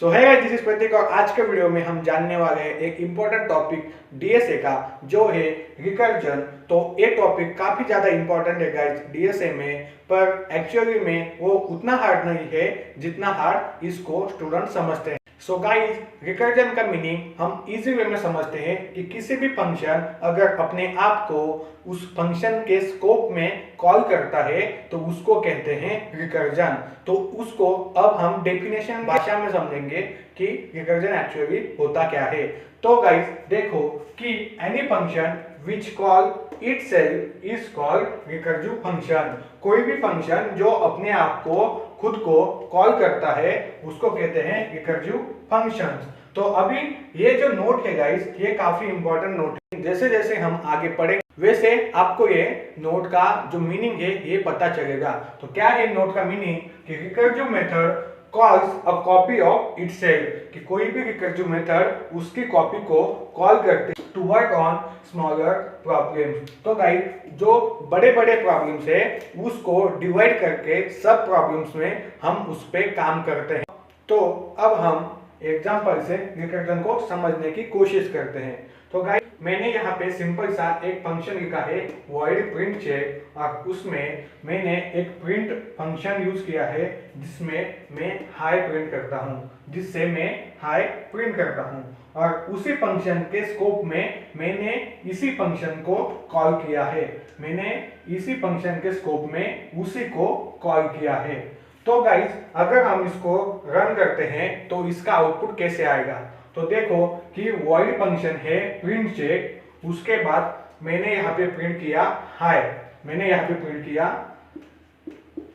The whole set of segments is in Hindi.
सो है गाइस, दिस इज प्रतीक और आज के वीडियो में हम जानने वाले हैं एक इम्पोर्टेंट टॉपिक डीएसए का जो है रिकर्जन। तो ये टॉपिक काफी ज्यादा इम्पोर्टेंट है गाइस डीएसए में, पर एक्चुअली में वो उतना हार्ड नहीं है जितना हार्ड इसको स्टूडेंट समझते हैं। सो गाइस, रिकर्जन का मीनिंग हम इजी वे में समझते हैं कि किसी भी फंक्शन अगर अपने आप को उस फंक्शन के स्कोप में कॉल करता है तो उसको कहते हैं रिकर्जन। तो उसको अब हम डेफिनेशन भाषा में समझेंगे कि रिकर्जन एक्चुअली होता क्या है। तो गाइस देखो कि any function which call itself is called recursive function. कोई भी फंक्शन जो अपने आप को खुद को कॉल करता है उसको कहते हैं रिकर्सिव फंक्शंस। तो अभी ये जो नोट है गाइस, ये काफी इंपॉर्टेंट नोट है। जैसे जैसे हम आगे पढ़ेंगे वैसे आपको ये नोट का जो मीनिंग है ये पता चलेगा। तो क्या है नोट का मीनिंग कि recursive method calls a copy of itself, कि कोई भी रिकर्सिव मेथड उसकी कॉपी को कॉल करते हैं to work on smaller problems. तो गाइस जो बड़े बड़े प्रॉब्लम्स है उसको डिवाइड करके सब प्रॉब्लम्स में हम उस पर काम करते हैं। तो अब हम एग्जांपल से रिकर्जन को समझने की कोशिश करते हैं। तो गाइस मैंने यहाँ पे सिंपल सा एक फंक्शन लिखा है वॉइड प्रिंट चेक, और उसमें मैंने एक प्रिंट फंक्शन यूज किया है जिसमें मैं हाई प्रिंट करता हूँ, जिससे मैं हाई प्रिंट करता हूँ। और उसी फंक्शन के स्कोप में मैंने इसी फंक्शन को कॉल किया है, मैंने इसी फंक्शन के स्कोप में उसी को कॉल किया है। तो गाइस अगर हम इसको रन करते हैं तो इसका आउटपुट कैसे आएगा। तो देखो कि वॉइड फंक्शन है प्रिंट चेक, उसके बाद मैंने यहाँ पे प्रिंट किया हाई, मैंने यहाँ पे प्रिंट किया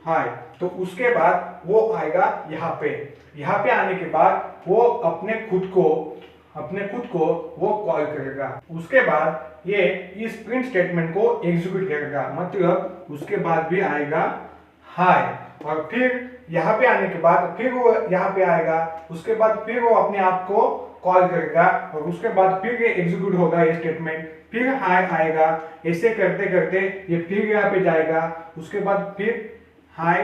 हाई। तो उसके बाद वो आएगा यहाँ पे आने के बाद वो अपने खुद को वो कॉल करेगा। उसके बाद ये इस प्रिंट स्टेटमेंट को एग्जीक्यूट करेगा, मतलब उसके बाद भी आएगा हाई, और फिर यहाँ पे आने के बाद फिर वो यहाँ पे आएगा, उसके बाद फिर वो अपने आप को कॉल करेगा, और उसके बाद फिर ये एग्जीक्यूट होगा ये स्टेटमेंट, फिर हाई आएगा। ऐसे करते करते ये फिर यहाँ पे जाएगा, उसके बाद फिर हाई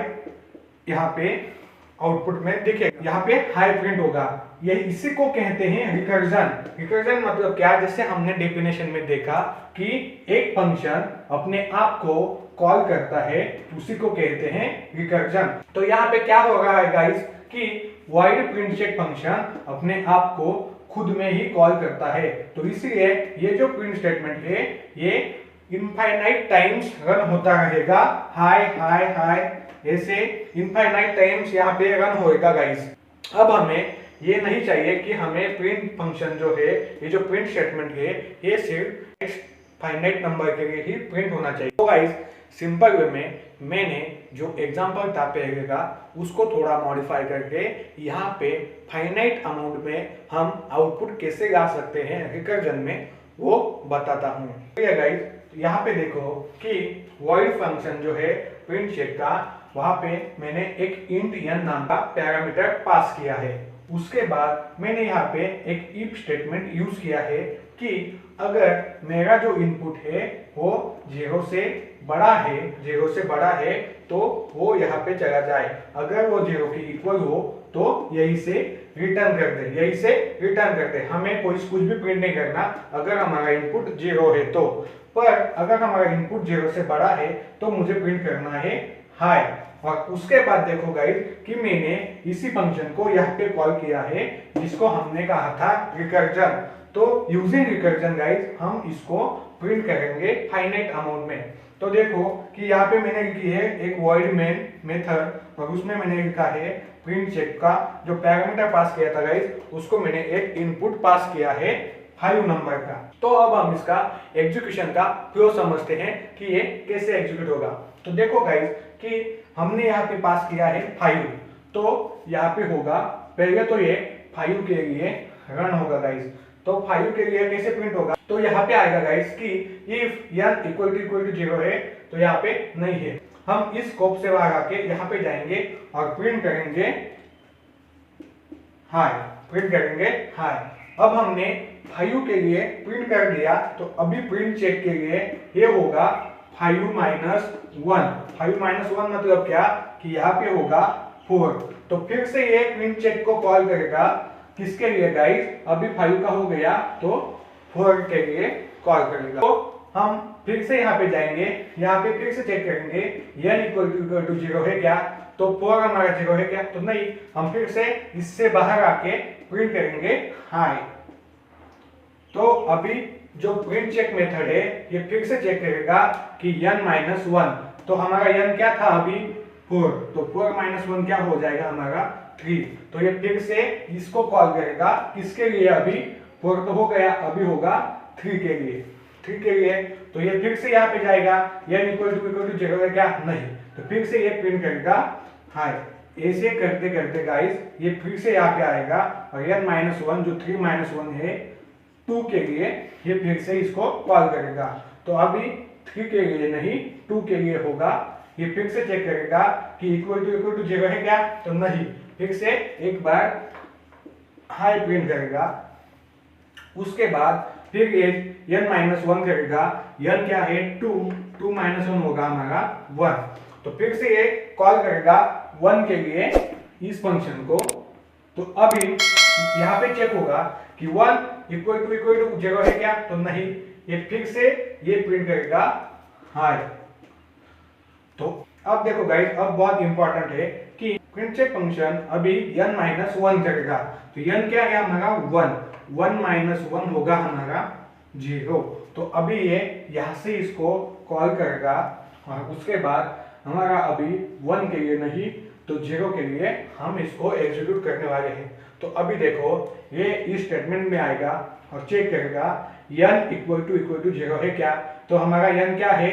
यहाँ पे आउटपुट में देखिए यहाँ पे हाई प्रिंट होगा। ये इसी को कहते हैं रिकर्जन। रिकर्जन मतलब क्या, जैसे हमने डेफिनेशन में देखा कि एक फंक्शन अपने आप को कॉल करता है उसी को कहते हैं रिकर्जन। तो यहाँ पे क्या हो रहा है गाइस कि वॉइड प्रिंट चेक फंक्शन अपने आप को खुद में ही कॉल करता है, तो इसलिए ये जो प्रिंट स्टेटमेंट है ये इनफाइनाइट टाइम्स रन होता रहेगा, हाई हाई हाई, ऐसे इनफाइनाइट टाइम्स यहाँ पे रन होएगा गाइस। अब हमें ये नहीं चाहिए कि हमें प्रिंट फंक्शन जो है, ये जो प्रिंट स्टेटमेंट है ये सिर्फ फाइनाइट नंबर के लिए ही प्रिंट होना चाहिए। तो गाइस सिंपल वे में मैंने जो एग्जांपल था पहले का उसको थोड़ा मॉडिफाई करके यहाँ पे फाइनाइट अमाउंट में हम आउटपुट कैसे ला सकते हैं रिकर्जन में वो बताता हूँ। तो गाइस यहाँ पे देखो कि वॉइड फंक्शन जो है प्रिंट चेक का, वहां पे मैंने एक इंट n नाम का पैरामीटर पास किया है। उसके बाद मैंने यहाँ पे एक इफ स्टेटमेंट यूज किया है कि अगर मेरा जो इनपुट है वो 0 से बड़ा है तो वो यहाँ पे चला जाए, अगर वो 0 के इक्वल हो तो यही से रिटर्न कर दे। हमें कुछ भी प्रिंट नहीं करना अगर हमारा इनपुट 0 है तो, पर अगर हमारा इनपुट 0 से बड़ा है तो मुझे प्रिंट करना है हाई। और उसके बाद देखो गाइस कि मैंने इसी फंक्शन को यहाँ पे कॉल किया है जिसको हमने कहा था रिकर्जन। तो यूजिंग रिकर्जन गाइस हम इसको प्रिंट करेंगे फाइनाइट अमाउंट में। तो देखो कि यहाँ पे मैंने लिखी है एक वॉइड मेन मेथड, और उसमें मैंने लिखा है प्रिंट चेक का जो पैरामीटर पास किया था गाइस, उसको मैंने एक इनपुट पास किया है 5 नंबर का। तो अब हम इसका एग्जीक्यूशन का फ्लो समझते हैं कि ये कैसे एग्जीक्यूट होगा। तो देखो गाइस कि हमने यहाँ पे पास किया है 5, तो यहाँ पे होगा पहले तो ये 5 के लिए रन होगा गाइस। तो 5 के लिए कैसे प्रिंट होगा, तो यहाँ पे आएगा गाइस कि इफ n इक्वल टू 0 है, तो यहाँ पे नहीं है। हम इस स्कोप से बाहर आके यहाँ पे जाएंगे और प्रिंट करेंगे हाई। अब हमने 5 के लिए प्रिंट कर दिया, तो अभी प्रिंट चेक के लिए ये होगा 5 - 1 मतलब क्या कि यहाँ पे होगा 4, तो फिर से ये प्रिंट चेक को कॉल करेगा किसके लिए गाइस, अभी 5 का हो गया तो 4 के लिए कॉल करेगा। तो हम फिर से यहाँ पे जाएंगे, यहाँ पे फिर से चेक करेंगे n इक्वल टू 0 है क्या, तो 4 हमारा 0 है क्या, तो नहीं। हम फिर से इससे बाहर आके प्रिंट करेंगे हाई। तो अभी जो प्रिंट चेक मेथड है ये फिर से चेक करेगा कि n-1, तो हमारा n क्या था अभी 4, तो 4 - 1 क्या हो जाएगा हमारा 3। तो ये फिर से इसको कॉल करेगा किसके लिए, अभी 4 तो हो गया, अभी होगा 3 के लिए, 3 के लिए। तो ये फिर से यहाँ पे जाएगा n इक्वल टू 0 है क्या, नहीं। तो फिर से ये प्रिंट करेगा हाई। ऐसे करते करते गाइस ये फिर से यहाँ पे आएगा और n-1 जो 3 - 1 है 2 के लिए, ये फिर से इसको कॉल करेगा। तो अभी 3 के लिए नहीं 2 के लिए होगा। ये फिर से चेक करेगा कि इक्वल टू 0 है क्या, तो नहीं। फिर से एक बार हाई प्रिंट करेगा, उसके बाद फिर ये n-1 करेगा, n क्या है 2, 2 - 1 होगा हमारा 1। तो फिर से ये कॉल करेगा 1 के लिए इस फंक्शन को। तो अभी यहाँ पे चेक होगा कि 1 इक्वल टू 0 है क्या, तो नहीं। ये फिर से ये प्रिंट करेगा हाई। तो अब देखो गाइस, अब बहुत इंपॉर्टेंट है कि प्रिंट चेक फंक्शन अभी n-1 करेगा। तो n क्या है हमारा 1 - 1 होगा हमारा 0। तो अभी ये यहाँ से इसको कॉल करेगा और उसके बाद हमारा अभी 1 के लिए नहीं तो 0 के लिए हम इसको एग्जीक्यूट करने वाले हैं। तो अभी देखो ये इस स्टेटमेंट में आएगा और चेक करेगा n इक्वल टू 0 है क्या, तो हमारा n क्या है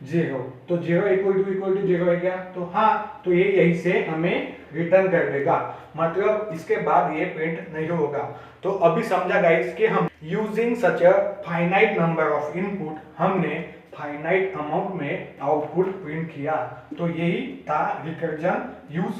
0। तो 0 इक्वल टू 0 है क्या, तो हाँ, तो ये यही से हमें रिटर्न कर देगा, मतलब इसके बाद ये प्रिंट नहीं होगा। तो अभी समझा गाइस कि हम using such a finite number of input हमने फाइनाइट अमाउंट में आउटपुट प्रिंट किया। तो यही था रिकर्जन यूज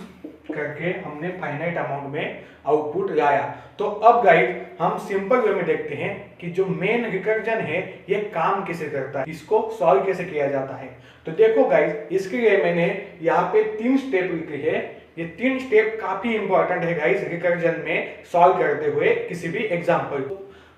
करके हमने फाइनाइट अमाउंट में आउटपुट लाया। तो अब गाइस हम सिंपल वे में देखते हैं कि जो मेन रिकर्जन है ये काम कैसे करता है, इसको सॉल्व कैसे किया जाता है। तो देखो गाइस, इसके लिए मैंने यहाँ पे 3 स्टेप लिखे हैं। ये 3 स्टेप काफी इंपॉर्टेंट है गाइस रिकर्जन में सॉल्व करते हुए किसी भी एग्जांपल।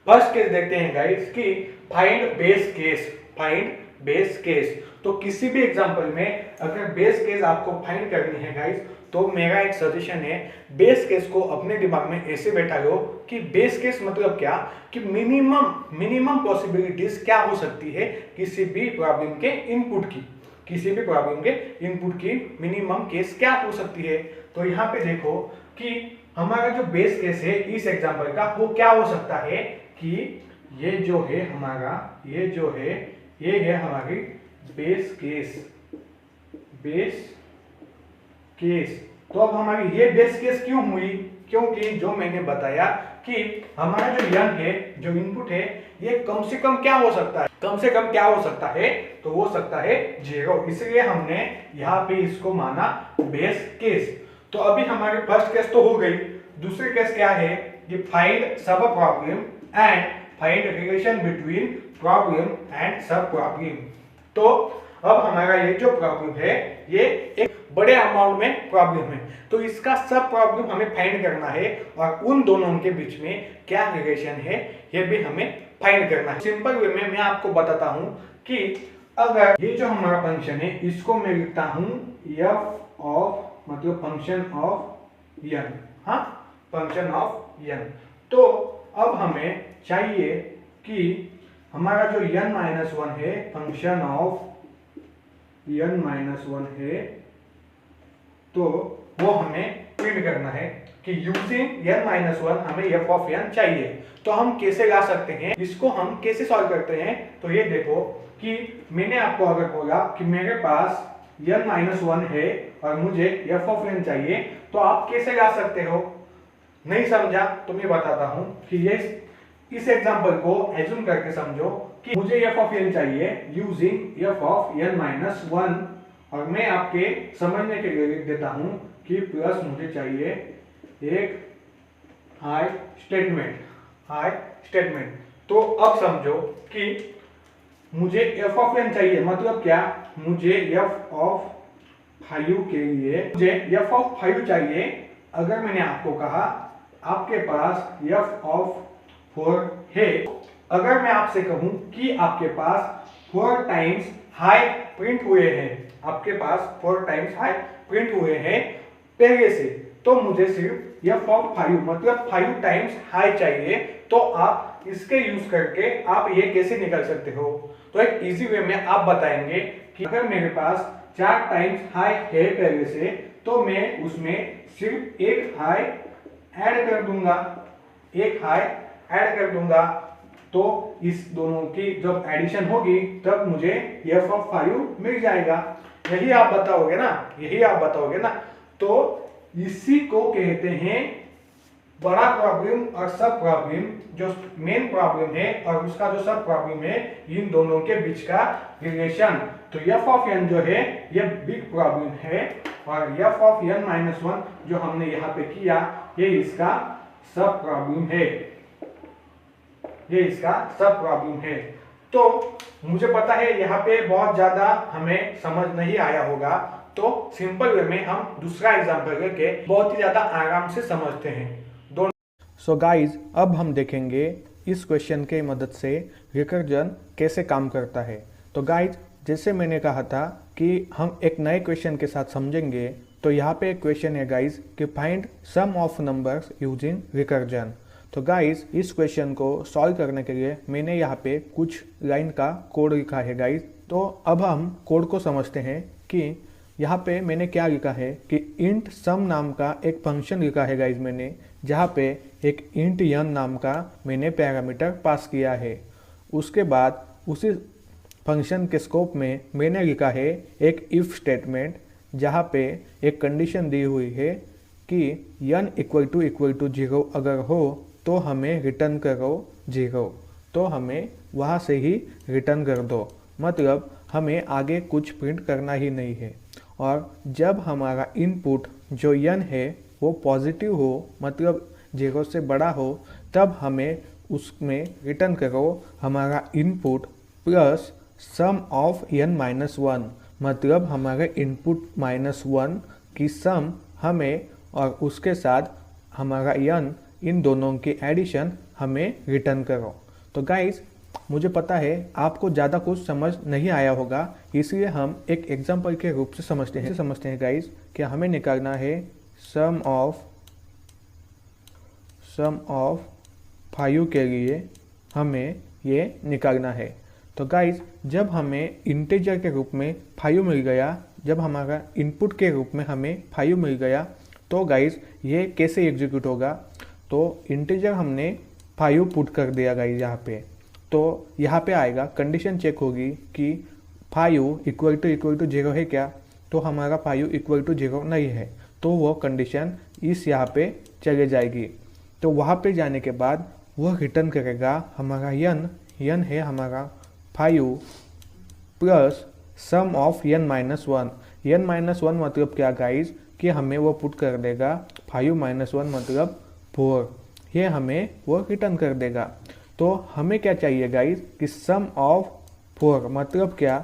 फर्स्ट केस देखते हैं गाइस कि find base case, find base case. तो किसी भी एग्जांपल में अगर बेस केस आपको फाइंड करनी है गाइस, तो मेरा एक सजेशन है बेस केस को अपने दिमाग में ऐसे बैठा लो कि बेस केस मतलब क्या, कि मिनिमम पॉसिबिलिटीज क्या हो सकती है किसी भी प्रॉब्लम के इनपुट की, किसी भी प्रॉब्लम के इनपुट की मिनिमम केस क्या हो सकती है। तो यहाँ पे देखो कि हमारा जो बेस केस है इस एग्जांपल का वो क्या हो सकता है कि ये जो है हमारा, ये जो है ये है हमारी बेस केस, बेस केस। तो अब हमारी ये बेस केस क्यों हुई, क्योंकि जो मैंने बताया कि हमारा जो n है, जो इनपुट है, ये कम से कम क्या हो सकता है, कम से कम क्या हो सकता है, तो हो सकता है 0। इसलिए हमने यहाँ पे इसको माना बेस केस। तो अभी हमारे फर्स्ट केस तो हो गई। दूसरी केस क्या है कि फाइंड सब problem and find relation between problem and सब प्रॉब्लम। तो अब हमारा ये जो प्रॉब्लम है ये एक बड़े अमाउंट में प्रॉब्लम है, तो इसका सब प्रॉब्लम हमें फाइंड करना है और उन दोनों के बीच में क्या रिलेशन है ये भी हमें फाइंड करना है। सिंपल वे में मैं आपको बताता हूं कि अगर ये जो हमारा फंक्शन है इसको मैं लिखता हूं f ऑफ, मतलब फंक्शन ऑफ n, हाँ फंक्शन ऑफ n। तो अब हमें चाहिए कि हमारा जो n-1 है फंक्शन ऑफ n-1 है, तो वो हमें प्रिंट करना है कि यूजिंग n-1 हमें f ऑफ n चाहिए। तो हम कैसे ला सकते हैं, इसको हम कैसे सॉल्व करते हैं। तो ये देखो कि मैंने आपको अगर बोला कि मेरे पास n-1 है और मुझे f ऑफ n चाहिए, तो आप कैसे ला सकते हो। नहीं समझा तो मैं बताता हूं कि ये इस एग्जांपल को एज्यूम करके समझो कि मुझे f ऑफ n चाहिए यूजिंग f ऑफ n-1, और मैं आपके समझने के लिए लिख देता हूं कि प्लस मुझे चाहिए एक हाई स्टेटमेंट, हाई स्टेटमेंट। तो अब समझो कि मुझे f ऑफ n चाहिए, मतलब क्या, मुझे f ऑफ 5 के लिए मुझे f ऑफ 5 चाहिए अगर मैंने आपको कहा आपके पास f ऑफ 4 है, अगर मैं आपसे कहूं कि आपके पास 4 टाइम्स हाई प्रिंट हुए हैं, आपके पास 4 टाइम्स हाई प्रिंट हुए हैं पहले से, तो मुझे सिर्फ f ऑफ 5 मतलब 5 टाइम्स हाई चाहिए। तो आप इसके यूज करके आप ये कैसे निकाल सकते हो? तो एक इजी वे में आप बताएंगे कि अगर मेरे पास 4 टाइम्स हाई है पहले से, तो मैं उसमें सिर्फ एक हाई ऐड कर दूंगा, एक हाई ऐड कर दूंगा। तो इस दोनों की जब एडिशन होगी तब मुझे f ऑफ 5 मिल जाएगा। यही आप बताओगे ना, यही आप बताओगे ना। तो इसी को कहते हैं बड़ा प्रॉब्लम और सब प्रॉब्लम। जो मेन प्रॉब्लम है और उसका जो सब प्रॉब्लम है, इन दोनों के बीच का रिलेशन। तो f ऑफ n जो है ये बिग प्रॉब्लम है, और f ऑफ n माइनस 1 जो हमने यहाँ पे किया ये इसका सब प्रॉब्लम है, ये इसका सब प्रॉब्लम है। तो मुझे पता है यहाँ पे बहुत ज्यादा हमें समझ नहीं आया होगा, तो सिंपल वे में हम दूसरा एग्जांपल लेके बहुत ही ज्यादा आराम से समझते हैं दोनों। सो गाइज, अब हम देखेंगे इस क्वेश्चन के मदद से रिकर्जन कैसे काम करता है। तो गाइज, जैसे मैंने कहा था कि हम एक नए क्वेश्चन के साथ समझेंगे, तो यहाँ पे एक क्वेश्चन है गाइज कि find sum of numbers using recursion. तो गाइज, इस क्वेश्चन को सॉल्व करने के लिए मैंने यहाँ पे कुछ लाइन का कोड लिखा है गाइज। तो अब हम कोड को समझते हैं कि यहाँ पे मैंने क्या लिखा है कि इंट सम नाम का एक फंक्शन लिखा है गाइज मैंने, जहाँ पे एक इंट n नाम का मैंने पैरामीटर पास किया है। उसके बाद उसी फंक्शन के स्कोप में मैंने लिखा है एक इफ स्टेटमेंट, जहाँ पे एक कंडीशन दी हुई है कि n इक्वल टू 0 अगर हो तो हमें रिटर्न करो 0, तो हमें वहाँ से ही रिटर्न कर दो, मतलब हमें आगे कुछ प्रिंट करना ही नहीं है। और जब हमारा इनपुट जो n है वो पॉजिटिव हो, मतलब 0 से बड़ा हो, तब हमें उसमें रिटर्न करो हमारा input plus sum of n minus 1, मतलब हमारे इनपुट माइनस 1 की सम हमें और उसके साथ हमारा n, इन दोनों की एडिशन हमें रिटर्न करो। तो गाइज, मुझे पता है आपको ज़्यादा कुछ समझ नहीं आया होगा, इसलिए हम एक एग्जांपल के रूप से समझते हैं गाइज कि हमें निकालना है सम ऑफ 5 के लिए हमें ये निकालना है। तो गाइज, जब हमें इंटीजर के रूप में 5 मिल गया, जब हमारा इनपुट के रूप में हमें 5 मिल गया, तो गाइज ये कैसे एग्जीक्यूट होगा? तो इंटीजर हमने 5 पुट कर दिया गाइज यहाँ पे, तो यहाँ पे आएगा कंडीशन चेक होगी कि 5 इक्वल टू 0 है क्या? तो हमारा 5 इक्वल टू 0 नहीं है, तो वो कंडीशन इस यहाँ पे चले जाएगी। तो वहाँ पे जाने के बाद वो रिटर्न करेगा हमारा n है हमारा 5 plus sum of n minus 1। n minus 1 मतलब क्या गाइज कि हमें वो पुट कर देगा 5 माइनस 1 मतलब 4, ये हमें वो रिटर्न कर देगा। तो हमें क्या चाहिए गाइज कि सम ऑफ 4 मतलब क्या?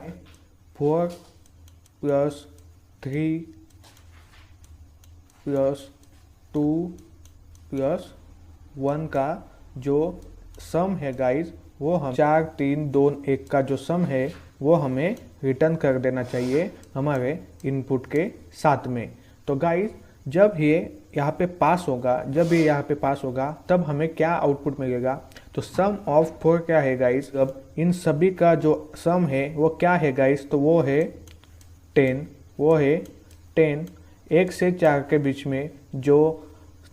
4 प्लस 3 प्लस 2 प्लस 1 का जो सम है गाइज, वो हम 4 3 2 1 का जो सम है वो हमें रिटर्न कर देना चाहिए हमारे इनपुट के साथ में। तो गाइज, जब ये यहाँ पे पास होगा, तब हमें क्या आउटपुट मिलेगा? तो सम ऑफ 4 क्या है गाइज? अब इन सभी का जो सम है वो क्या है गाइज? तो वो है 10, वो है 10। 1 से 4 के बीच में जो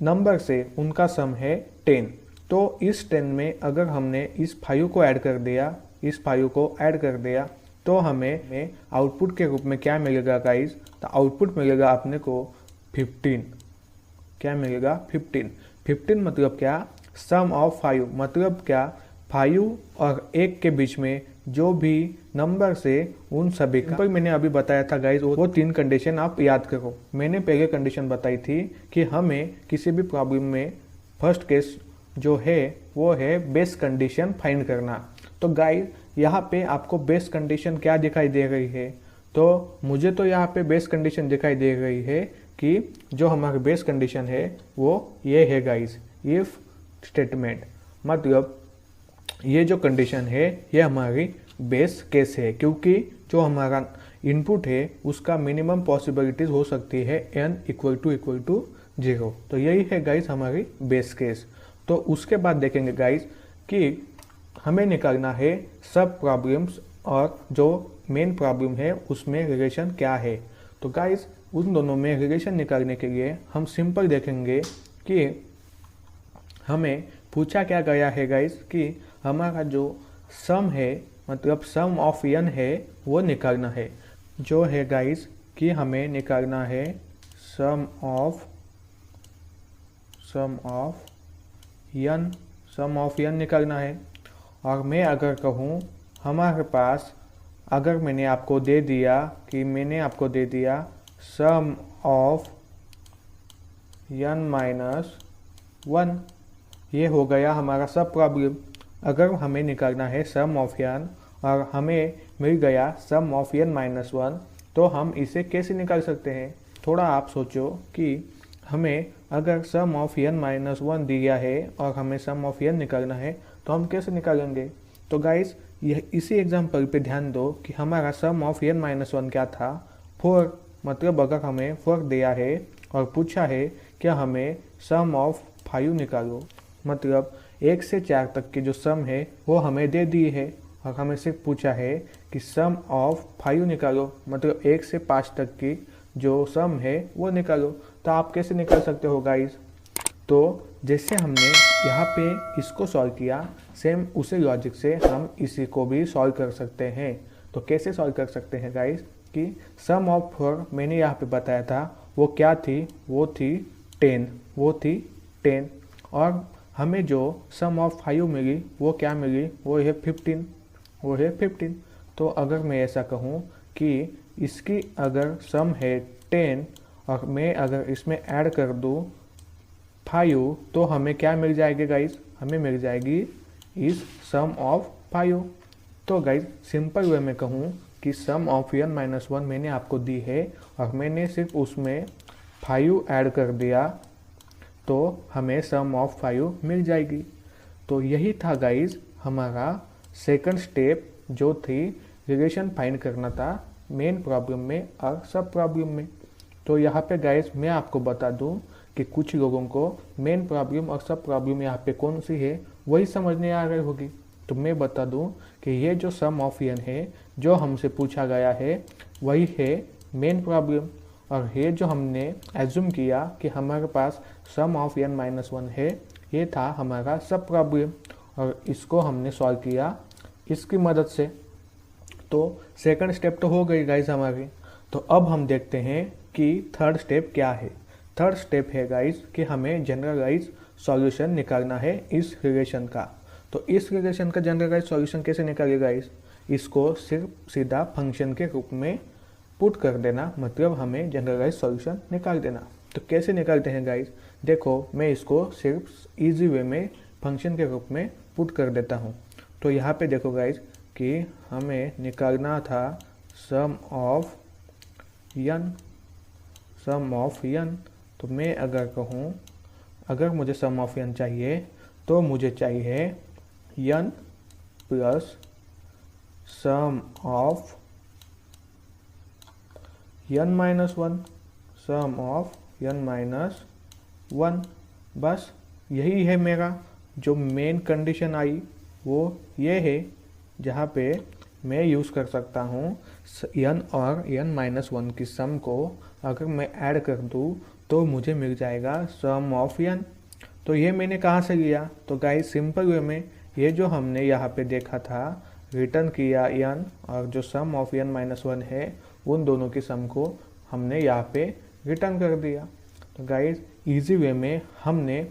नंबर से उनका सम है 10। तो इस 10 में अगर हमने इस 5 को ऐड कर दिया, तो हमें आउटपुट के रूप में क्या मिलेगा गाइज? तो आउटपुट मिलेगा अपने को 15। क्या मिलेगा? 15 मतलब क्या? सम ऑफ 5 मतलब क्या? 5 और 1 के बीच में जो भी नंबर से उन सभी का। पर मैंने अभी बताया था गाइज, वो 3 कंडीशन आप याद करो। मैंने पहले कंडीशन बताई थी कि हमें किसी भी प्रॉब्लम में फर्स्ट केस जो है वो है बेस कंडीशन फाइंड करना। तो गाइज, यहाँ पे आपको बेस कंडीशन क्या दिखाई दे रही है? तो मुझे तो यहाँ पे बेस कंडीशन दिखाई दे रही है कि जो हमारी बेस कंडीशन है वो ये है गाइस, इफ स्टेटमेंट। मतलब ये जो कंडीशन है ये हमारी बेस केस है, क्योंकि जो हमारा इनपुट है उसका मिनिमम पॉसिबिलिटीज हो सकती है n = 0। तो यही है गाइस हमारी बेस केस। तो उसके बाद देखेंगे गाइस कि हमें निकालना है सब प्रॉब्लम्स और जो मेन प्रॉब्लम है उसमें रिलेशन क्या है। तो गाइस उन दोनों में रिलेशन निकालने के लिए हम सिंपल देखेंगे कि हमें पूछा क्या गया है गाइस कि हमारा जो सम है, मतलब सम ऑफ n है, वो निकालना है। जो है गाइस कि हमें निकालना है सम ऑफ n निकालना है। और मैं अगर कहूँ हमारे पास, अगर मैंने आपको दे दिया सम ऑफ n-1, ये हो गया हमारा सब प्रॉब्लम। अगर हमें निकालना है सम ऑफ n और हमें मिल गया सम ऑफ n-1, तो हम इसे कैसे निकाल सकते हैं? थोड़ा आप सोचो कि हमें अगर सम ऑफ n-1 दिया है और हमें सम ऑफ n निकालना है तो हम कैसे निकालेंगे? तो गाइस यह इसी एग्जांपल पे ध्यान दो कि हमारा सम ऑफ n-1 क्या था, 4। मतलब अगर हमें 4 दिया है और पूछा है क्या हमें सम ऑफ 5 निकालो, मतलब 1 से 4 तक की जो सम है वो हमें दे दी है और हमें सिर्फ पूछा है कि सम ऑफ 5 निकालो, मतलब 1 से 5 तक की जो सम है वो निकालो। तो आप कैसे निकाल सकते हो गाइस? तो जैसे हमने यहाँ पे इसको सॉल्व किया, सेम उसी लॉजिक से हम इसी को भी सॉल्व कर सकते हैं। तो कैसे सॉल्व कर सकते हैं गाइस कि सम ऑफ 4 मैंने यहाँ पे बताया था वो क्या थी, वो थी 10। और हमें जो सम ऑफ 5 मिली वो क्या मिली, वो है 15। तो अगर मैं ऐसा कहूँ कि इसकी अगर सम है 10 और मैं अगर इसमें ऐड कर दूँ 5, तो हमें क्या मिल जाएगी गाइस? हमें मिल जाएगी इस सम ऑफ 5। तो गाइस सिंपल वे में कहूँ कि सम ऑफ n-1 मैंने आपको दी है और मैंने सिर्फ उसमें 5 ऐड कर दिया तो हमें सम ऑफ 5 मिल जाएगी। तो यही था गाइस हमारा सेकंड स्टेप, जो थी रिलेशन फाइंड करना था मेन प्रॉब्लम में और सब प्रॉब्लम में। तो यहाँ पे गाइस मैं आपको बता दूँ कि कुछ लोगों को मेन प्रॉब्लम और सब प्रॉब्लम यहाँ पे कौन सी है वही समझने आ रही होगी। तो मैं बता दूं कि ये जो सम ऑफ n है जो हमसे पूछा गया है वही है मेन प्रॉब्लम, और ये जो हमने एज्यूम किया कि हमारे पास सम ऑफ n-1 है, ये था हमारा सब प्रॉब्लम और इसको हमने सॉल्व किया इसकी मदद से। तो सेकंड स्टेप तो हो गई गाइस हमारी। तो अब हम देखते हैं कि थर्ड स्टेप क्या है। थर्ड स्टेप है गाइस कि हमें जनरलाइज सॉल्यूशन निकालना है इस रिलेशन का। तो इस रिलेशन का जनरलाइज सॉल्यूशन कैसे निकालेगा गाइस? इसको सिर्फ सीधा फंक्शन के रूप में पुट कर देना, मतलब हमें जनरलाइज सॉल्यूशन निकाल देना। तो कैसे निकालते हैं गाइस? देखो मैं इसको सिर्फ इजी वे में फंक्शन के रूप में पुट कर देता हूँ। तो यहाँ पे देखो गाइस कि हमें निकालना था सम ऑफ n। तो मैं अगर कहूँ अगर मुझे सम ऑफ n चाहिए तो मुझे चाहिए n plus sum of n-1, sum of n-1। बस यही है मेरा जो मेन कंडीशन आई, वो ये है जहाँ पे मैं यूज़ कर सकता हूँ n और n-1 की सम को अगर मैं ऐड कर दूँ तो मुझे मिल जाएगा सम ऑफ n। तो ये मैंने कहाँ से लिया? तो गाइस सिंपल वे में ये जो हमने यहाँ पे देखा था, रिटर्न किया n और जो सम ऑफ n-1 है उन दोनों की सम को हमने यहाँ पे रिटर्न कर दिया। तो गाइस इजी वे में हमने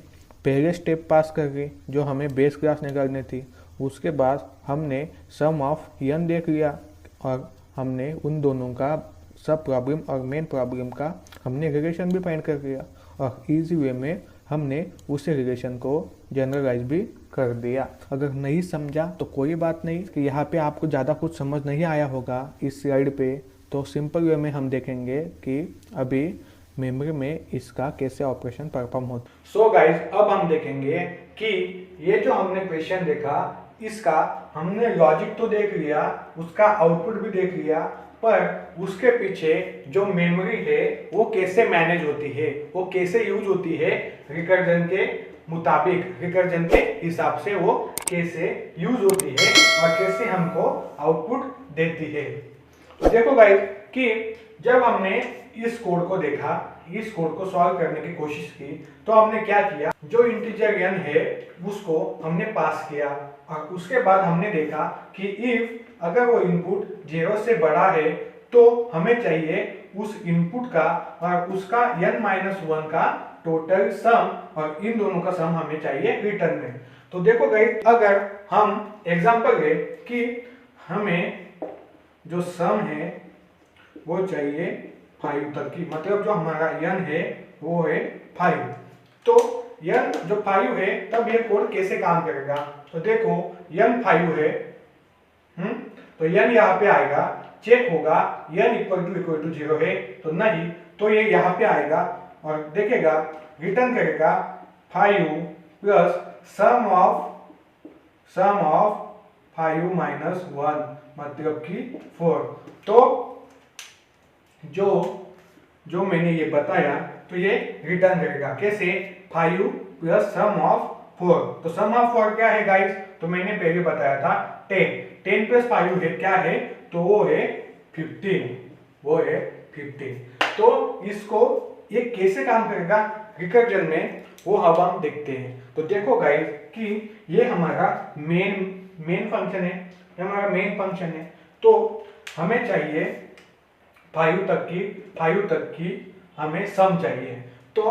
पहले स्टेप पास कर गई जो हमें बेस क्लास निकालनी थी। उसके बाद हमने सम ऑफ n देख लिया और हमने उन दोनों का सब प्रॉब्लम और मेन प्रॉब्लम का हमने रिलेशन भी फाइंड कर लिया और इजी वे में हमने उस रिलेशन को जनरलाइज भी कर दिया। अगर नहीं समझा तो कोई बात नहीं कि यहाँ पे आपको ज़्यादा कुछ समझ नहीं आया होगा इस स्लाइड पे, तो सिंपल वे में हम देखेंगे कि अभी मेमोरी में इसका कैसे ऑपरेशन परफॉर्म होता है। सो गाइज, अब हम देखेंगे कि ये जो हमने क्वेश्चन देखा, इसका हमने लॉजिक तो देख लिया, उसका आउटपुट भी देख लिया, पर उसके पीछे जो मेमोरी है वो कैसे मैनेज होती है, वो कैसे यूज होती है, रिकर्जन के मुताबिक, रिकर्जन के हिसाब से वो कैसे यूज होती है और कैसे हमको आउटपुट देती है। तो देखो गाइस कि जब हमने इस कोड को देखा, इस कोड को सॉल्व करने की कोशिश की, तो हमने क्या किया, जो इंटीजर n है उसको हमने पास किया और उसके बाद हमने देखा कि इफ अगर वो इनपुट 0 से बड़ा है तो हमें चाहिए उस इनपुट का और उसका n-1 का टोटल सम, और इन दोनों का सम हमें चाहिए रिटर्न में। तो देखो गाइस, अगर हम एग्जांपल ले कि हमें जो सम है वो चाहिए 5 तक की, मतलब जो हमारा n है वो है 5। तो n जो 5 है तब ये कोड कैसे काम करेगा, तो देखो n 5 है, तो n यहाँ पे आएगा, चेक होगा n इक्वल टू 0 है तो नहीं, तो ये यहाँ पे आएगा और देखेगा, रिटर्न करेगा 5 प्लस सम ऑफ 5 माइनस 1 मतलब कि 4। तो जो मैंने ये बताया तो ये रिटर्न करेगा कैसे, 5 प्लस सम ऑफ 4। तो सम ऑफ 4 क्या है गाइस, तो मैंने पहले बताया था 10 प्लस 5 है क्या है, तो वो है 15। तो इसको ये कैसे काम करेगा रिकर्जन में, वो अब हम देखते हैं। तो देखो गाइस कि ये हमारा मेन फंक्शन है, ये हमारा मेन फंक्शन है, तो हमें चाहिए 5 तक की हमें सम चाहिए। तो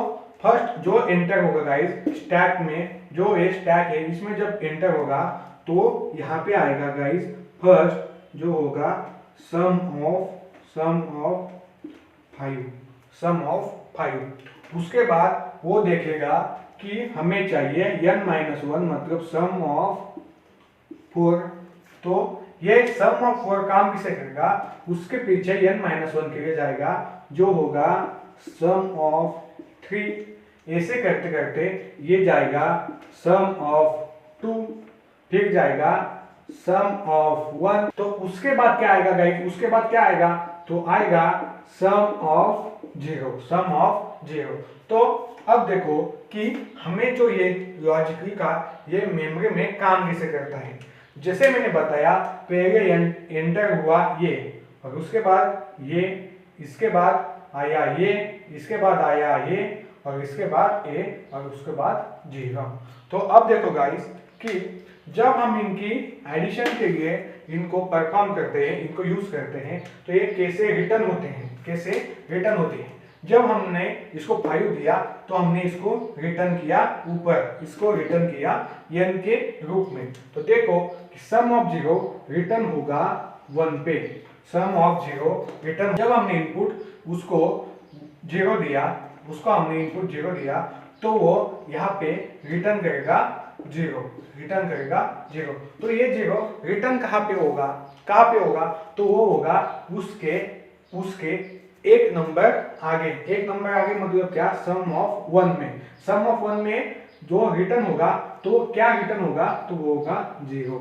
फर्स्ट जो एंटर होगा गाइस स्टैक में, जो ये स्टैक है इसमें जब एंटर होगा तो यहाँ पे आएगा गाइस, फर्स्ट जो होगा सम ऑफ 5। उसके बाद वो देखेगा कि हमें चाहिए n-1 मतलब सम ऑफ 4। तो ये सम ऑफ 4 काम किसे करेगा, उसके पीछे n-1 के लिए जाएगा जो होगा सम ऑफ 3। ऐसे करते करते ये जाएगा सम ऑफ 2, फिर जाएगा सम ऑफ 1। तो उसके बाद क्या आएगा गाइस, उसके बाद क्या आएगा, तो आएगा सम ऑफ 0। तो अब देखो कि हमें जो ये लॉजिकली का ये मेमोरी में काम कैसे करता है। जैसे मैंने बताया, पहले एंटर हुआ ये, और उसके बाद ये, इसके बाद आया ये, इसके बाद आया ये, और इसके बाद ए, और उसके बाद 0। तो अब देखो गाइस कि जब हम इनकी एडिशन के लिए इनको परफॉर्म करते हैं, इनको यूज करते हैं, तो ये कैसे रिटर्न होते हैं। जब हमने इसको 5 दिया तो हमने इसको रिटर्न किया ऊपर, इसको रिटर्न किया n के रूप में। तो देखो सम ऑफ 0 रिटर्न होगा 1 पे, सम ऑफ 0 रिटर्न, जब हमने इनपुट उसको 0 दिया, तो वो यहाँ पे रिटर्न करेगा 0। तो ये 0 रिटर्न कहाँ पे होगा, तो वो होगा उसके एक नंबर आगे मतलब क्या, सम ऑफ 1 में जो रिटर्न होगा तो क्या रिटर्न होगा, तो वो होगा 0।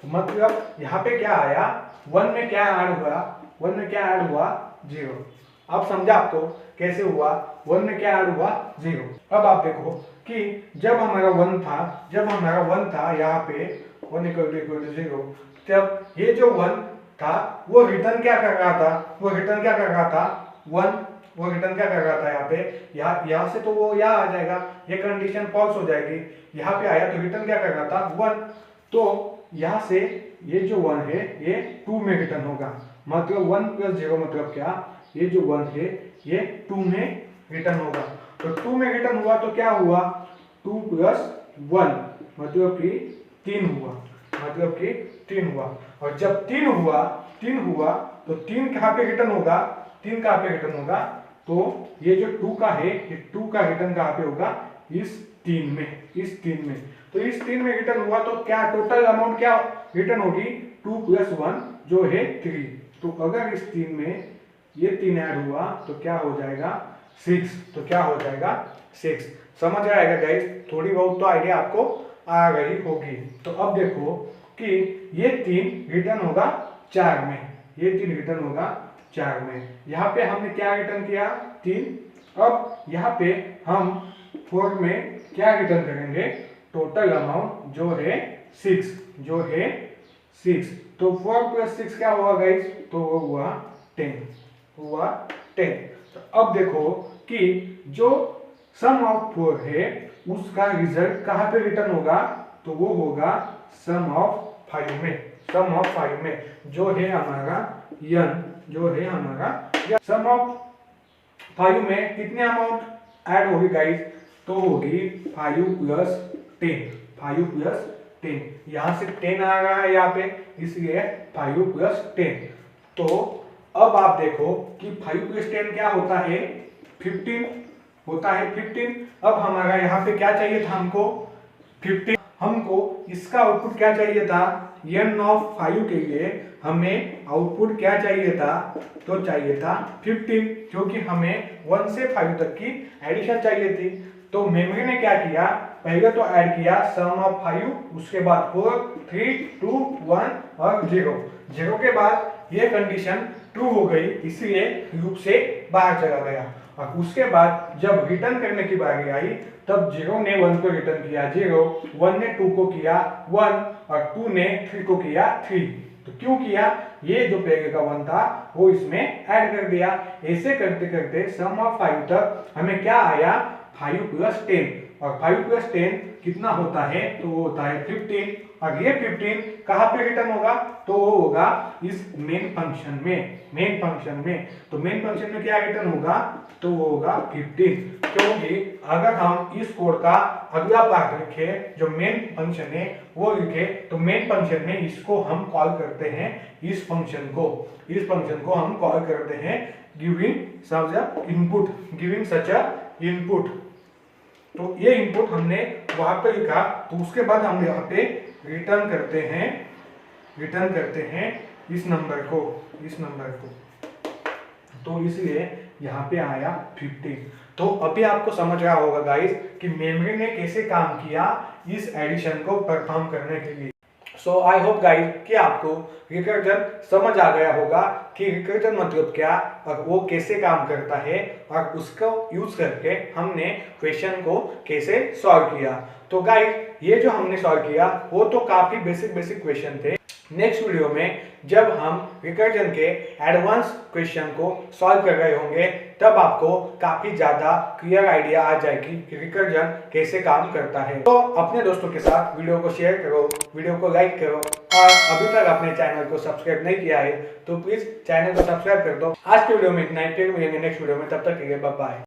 तो मतलब यहाँ पे क्या आया, 1 में क्या ऐड हुआ 0। अब समझा आपको कैसे हुआ, 1 में क्या ऐड हुआ 0। अब आप देखो कि जब हमारा 1 था यहाँ पे 1 = 0, तब ये जो 1 था वो रिटर्न क्या कर रहा था, 1। वो रिटर्न क्या कर रहा था यहाँ पे, यहाँ से तो वो यहाँ आ जाएगा, ये कंडीशन फॉल्स हो जाएगी, यहाँ पे आया तो रिटर्न क्या कर रहा था 1। तो यहाँ से ये जो 1 है ये 2 में रिटर्न होगा, मतलब 1 + 0 मतलब क्या, ये जो 1 है ये 2 में रिटर्न होगा। तो 2 में रिटर्न हुआ तो क्या हुआ, 2 + 1 मतलब कि 3 हुआ। और जब 3 हुआ तो 3 कहाँ पे रिटर्न होगा, तो ये जो 2 का है, ये 2 का रिटर्न कहाँ पे होगा, इस 3 में। तो इस 3 में रिटर्न हुआ तो क्या टोटल अमाउंट क्या रिटर्न होगी, 2 + 1 जो है 3। तो अगर इस 3 में ये 3 ऐड हुआ तो क्या हो जाएगा, 6, तो क्या हो जाएगा 6। समझ आएगा गाइस, थोड़ी बहुत तो आइडिया आपको आ गई होगी। तो अब देखो कि ये 3 रिटर्न होगा 4 में, ये 3 रिटर्न होगा 4 में। यहाँ पे हमने क्या रिटर्न किया 3। अब यहाँ पे हम 4 में क्या रिटर्न करेंगे, टोटल अमाउंट जो है 6, जो है 6। तो 4 + 6 क्या हुआ गाइस, तो वो हुआ 10, हुआ 10। तो अब देखो कि जो सम ऑफ 4 है उसका रिजल्ट कहाँ पे रिटर्न होगा, तो वो होगा सम ऑफ 5 में, सम ऑफ 5 में जो है हमारा n, जो है हमारा सम ऑफ 5 में कितने अमाउंट ऐड होगी गाइस, तो होगी 5 + 10, 5 + 10। यहाँ से 10 आ रहा है यहाँ पे, इसलिए 5 + 10। तो अब आप देखो कि 5 + 10 क्या होता है, 15 होता है, 15। अब हमारा यहाँ पे क्या चाहिए था हमको 15, हमको इसका आउटपुट क्या चाहिए था, n ऑफ 5 के लिए हमें आउटपुट क्या चाहिए था, तो चाहिए था 15, क्योंकि हमें 1 से 5 तक की एडिशन चाहिए थी। तो मेमोरी ने क्या किया, पहले तो ऐड किया सम ऑफ 5, उसके बाद 4, 3, 2, 1 और 0। 0 के बाद ये कंडीशन ट्रू हो गई, इसलिए लूप से बाहर चला गया। और उसके बाद जब रिटर्न करने की बारी आई तब 0 ने 1 को रिटर्न किया 0, 1 ने 2 को किया 1 और 2 ने 3 को किया 3। तो क्यों किया, ये जो पहले का 1 था वो इसमें ऐड कर दिया। ऐसे करते करते सम ऑफ 5 तक हमें क्या आया, 5 + 10, और 5 + 10 कितना होता है, तो वो होता है 15। और ये 15 कहाँ पे रिटर्न होगा, तो वो होगा इस मेन फंक्शन में, मेन फंक्शन में। तो मेन फंक्शन में क्या रिटर्न होगा, तो वो होगा 15, क्योंकि अगर हम इस कोड का अगला पार्ट लिखे जो मेन फंक्शन है वो लिखे, तो मेन फंक्शन में इसको हम कॉल करते हैं, इस फंक्शन को, इस फंक्शन को हम कॉल करते हैं गिविंग सच अ इनपुट, गिविंग सच अ इनपुट। तो ये इनपुट हमने वहां पे लिखा, तो उसके बाद हम यहाँ पे रिटर्न करते हैं, रिटर्न करते हैं इस नंबर को, इस नंबर को। तो इसलिए यहाँ पे आया 15। तो अभी आपको समझ रहा होगा गाइस कि मेमोरी ने कैसे काम किया इस एडिशन को परफॉर्म करने के लिए। सो आई होप गाइस कि आपको रिकर्जन समझ आ गया होगा कि रिकर्जन मतलब क्या और वो कैसे काम करता है, और उसको यूज करके हमने क्वेश्चन को कैसे सॉल्व किया। तो गाइस ये जो हमने सॉल्व किया वो तो काफी बेसिक क्वेश्चन थे। नेक्स्ट वीडियो में जब हम रिकर्जन के एडवांस क्वेश्चन को सॉल्व कर रहे होंगे तब आपको काफी ज्यादा क्लियर आइडिया आ जाएगी कि रिकर्जन कैसे काम करता है। तो अपने दोस्तों के साथ वीडियो को शेयर करो, वीडियो को लाइक करो, और अभी तक अपने चैनल को सब्सक्राइब नहीं किया है तो प्लीज चैनल को सब्सक्राइब कर दो। आज के वीडियो में इतना ही, फिर मिलेंगे नेक्स्ट वीडियो में, तब तक के लिए बाय बाय।